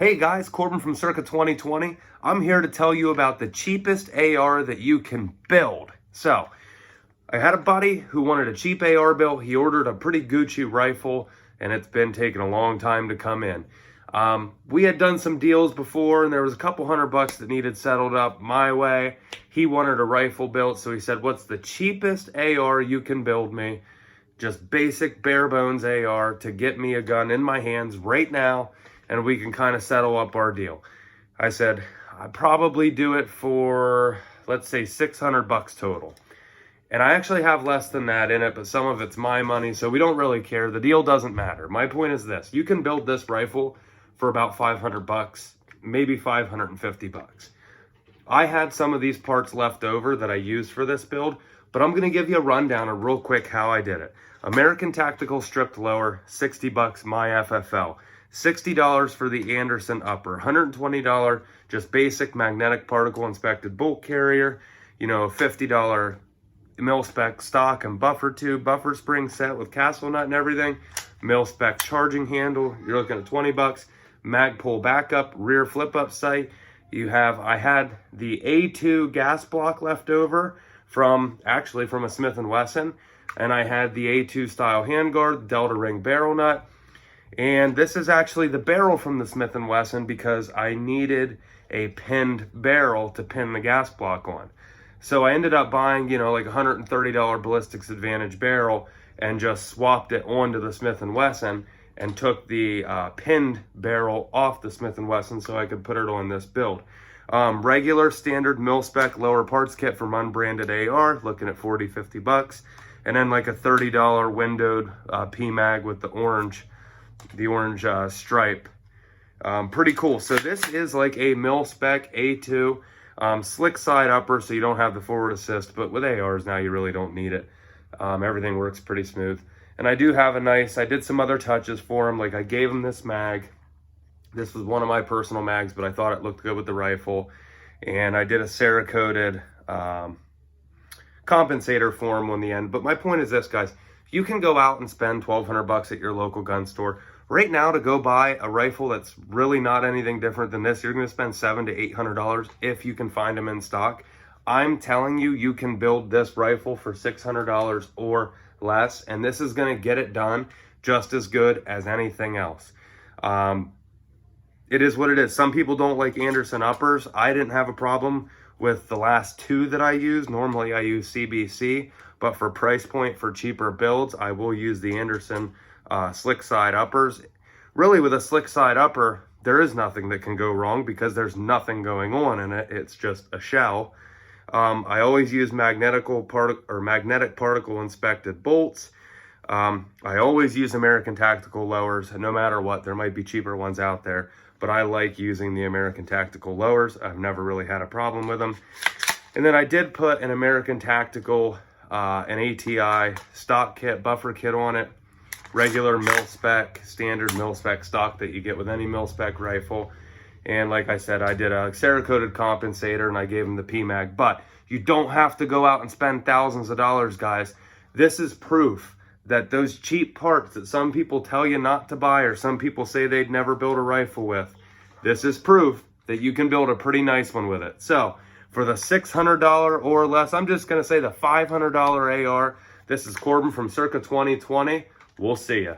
Hey guys, Corbin from Circa 2020. I'm here to tell you about the cheapest AR that you can build. So, I had a buddy who wanted a cheap AR built. He ordered a pretty Gucci rifle, and it's been taking a long time to come in. We had done some deals before, and there was a couple $100 that needed settled up my way. He wanted a rifle built, so he said, what's the cheapest AR you can build me? Just basic bare bones AR to get me a gun in my hands right now, and we can kind of settle up our deal. I said, I'd probably do it for, let's say, $600 total. And I actually have less than that in it, but some of it's my money, so we don't really care. The deal doesn't matter. My point is this: you can build this rifle for about $500, maybe $550. I had some of these parts left over that I used for this build, but I'm gonna give you a rundown of real quick how I did it. American Tactical stripped lower, $60 my FFL. $60 for the Anderson upper, $120 just basic magnetic particle inspected bolt carrier, $50 Mil-spec stock and buffer tube, buffer spring set with castle nut and everything, Mil-spec charging handle, you're looking at $20, mag pull backup, rear flip up sight. I had the A2 gas block left over from a Smith & Wesson, and I had the A2 style handguard, Delta ring barrel nut. And this is actually the barrel from the Smith & Wesson because I needed a pinned barrel to pin the gas block on. So I ended up buying, like $130 Ballistics Advantage barrel and just swapped it onto the Smith & Wesson and took the pinned barrel off the Smith & Wesson so I could put it on this build. Regular standard Mil-spec lower parts kit from unbranded AR, looking at $40-50. And then like a $30 windowed P-mag with the orange stripe. Pretty cool. So this is like a Mil-spec A2 slick side upper, so you don't have the forward assist, but with ARs now you really don't need it. Everything works pretty smooth. And I do have I did some other touches for him, like I gave him this mag. This was one of my personal mags, but I thought it looked good with the rifle. And I did a Cerakoted compensator for him on the end. But my point is this, guys: you can go out and spend $1,200 at your local gun store. Right now, to go buy a rifle that's really not anything different than this, you're going to spend $700 to $800 if you can find them in stock. I'm telling you, you can build this rifle for $600 or less, and this is going to get it done just as good as anything else. It is what it is. Some people don't like Anderson uppers. I didn't have a problem with the last two that I used. Normally, I use CBC, but for price point, for cheaper builds, I will use the Anderson slick side uppers. Really, with a slick side upper, there is nothing that can go wrong because there's nothing going on in it. It's just a shell. I always use magnetic particle inspected bolts. I always use American Tactical lowers, no matter what. There might be cheaper ones out there, but I like using the American Tactical lowers. I've never really had a problem with them. And then I did put an American Tactical, an ATI stock kit, buffer kit on it. Regular Mil-spec, standard Mil-spec stock that you get with any Mil-spec rifle. And like I said, I did a Cerakoted compensator and I gave him the P-mag. But you don't have to go out and spend thousands of dollars, guys. This is proof that those cheap parts that some people tell you not to buy, or some people say they'd never build a rifle with, this is proof that you can build a pretty nice one with it. So for the $600 or less, I'm just going to say the $500 AR, this is Corbin from Circa 2020. We'll see ya.